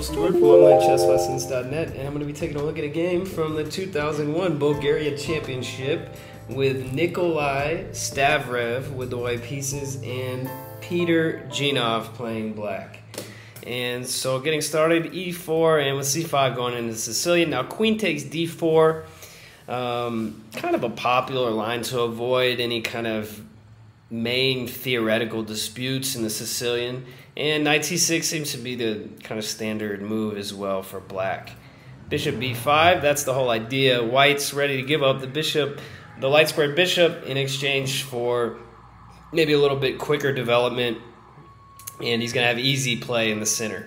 Stewart from OnlineChessLessons.net, and I'm going to be taking a look at a game from the 2001 Bulgaria Championship with Nikolai Stavrev with the white pieces and Petar Genov playing black. And so getting started, e4 and with c5 going into Sicilian. Now queen takes d4, kind of a popular line to avoid any kind of main theoretical disputes in the Sicilian, and knight c6 seems to be the kind of standard move as well for black. Bishop b5, that's the whole idea. White's ready to give up the bishop, the light squared bishop, in exchange for maybe a little bit quicker development, and he's going to have easy play in the center.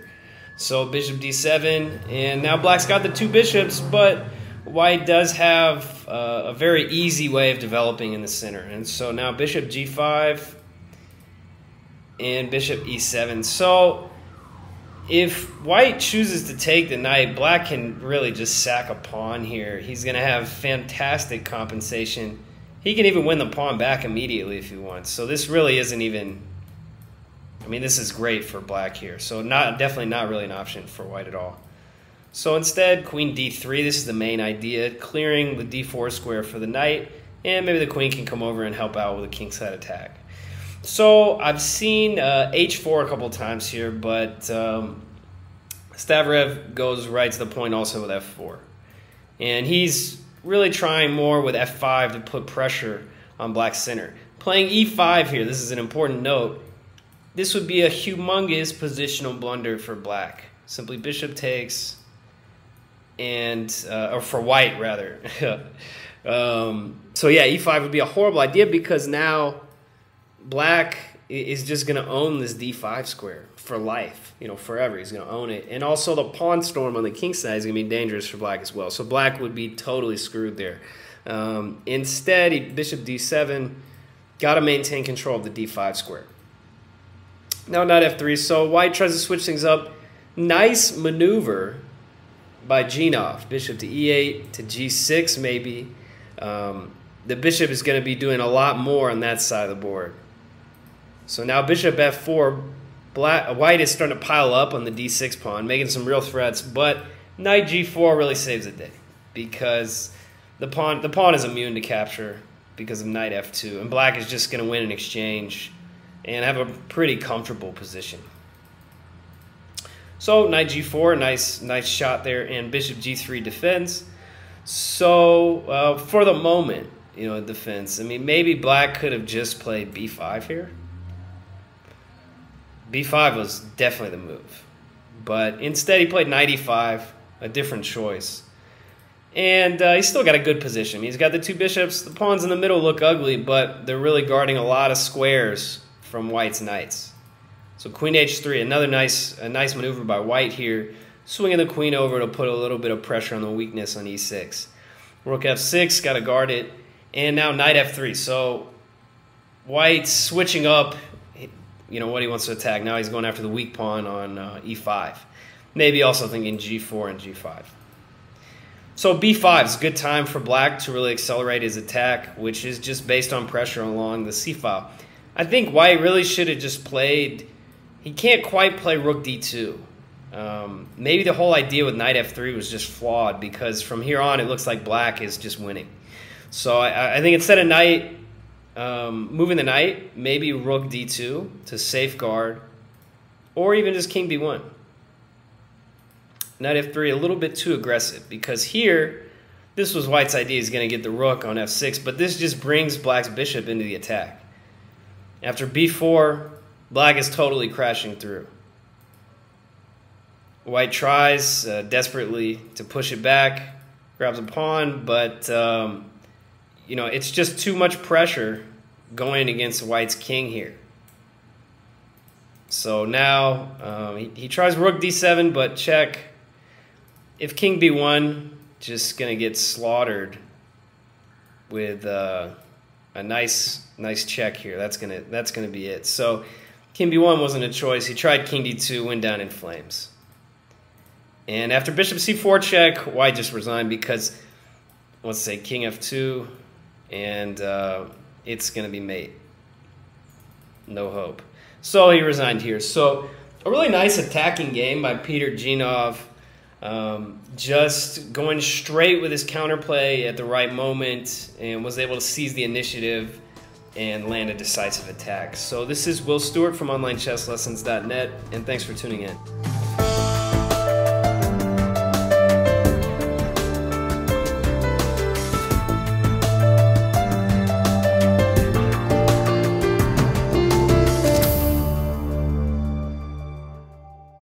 So bishop d7, and now black's got the two bishops, but white does have a very easy way of developing in the center. And so now bishop g5 and bishop e7. So if white chooses to take the knight, black can really just sack a pawn here. He's going to have fantastic compensation. He can even win the pawn back immediately if he wants. So this really isn't even, I mean, this is great for black here. So definitely not really an option for white at all. So instead, queen d3, this is the main idea, clearing the d4 square for the knight, and maybe the queen can come over and help out with a kingside attack. So I've seen h4 a couple times here, but Stavrev goes right to the point also with f4. And he's really trying more with f5 to put pressure on black's center. Playing e5 here, this is an important note, this would be a humongous positional blunder for black. Simply bishop takes, and or for white rather. So yeah, e5 would be a horrible idea because now black is just going to own this d5 square for life, you know, forever. He's going to own it, and also the pawn storm on the king side is going to be dangerous for black as well. So black would be totally screwed there. Instead, bishop d7, got to maintain control of the d5 square. Now knight f3. So white tries to switch things up. Nice maneuver by Genov. Bishop to e8 to g6 maybe. The bishop is going to be doing a lot more on that side of the board. So now bishop f4, white is starting to pile up on the d6 pawn, making some real threats, but knight g4 really saves the day because the pawn is immune to capture because of knight f2, and black is just going to win in exchange and have a pretty comfortable position. So knight g4, nice shot there, and bishop g3 defends. So for the moment, you know, defense. I mean, maybe black could have just played b5 here. b5 was definitely the move, but instead he played knight e5, a different choice. And he's still got a good position. I mean, he's got the two bishops. The pawns in the middle look ugly, but they're really guarding a lot of squares from white's knights. So queen h3, another nice maneuver by white here, swinging the queen over to put a little bit of pressure on the weakness on e6. Rook f6, got to guard it, and now knight f3. So white's switching up, you know, what he wants to attack. Now he's going after the weak pawn on e5. Maybe also thinking g4 and g5. So b5 is a good time for black to really accelerate his attack, which is just based on pressure along the c file. I think white really should have just played, he can't quite play rook d2. Maybe the whole idea with knight f3 was just flawed because from here on it looks like black is just winning. So I think instead of knight, moving the knight, maybe rook d2 to safeguard, or even just king b1. Knight f3 a little bit too aggressive because here, this was white's idea, he's going to get the rook on f6, but this just brings black's bishop into the attack. After b4, black is totally crashing through. White tries desperately to push it back, grabs a pawn, but you know, it's just too much pressure going against white's king here. So now he tries rook d7, but check. If king b1, just gonna get slaughtered with a nice check here. That's gonna be it. So king b1 wasn't a choice. He tried king d2, went down in flames. And after bishop c4 check, white just resigned because, let's say, king f2, and it's going to be mate. No hope. So he resigned here. So A really nice attacking game by Petar Genov. Just going straight with his counterplay at the right moment and was able to seize the initiative and land a decisive attack. So this is Will Stewart from OnlineChessLessons.net, and thanks for tuning in.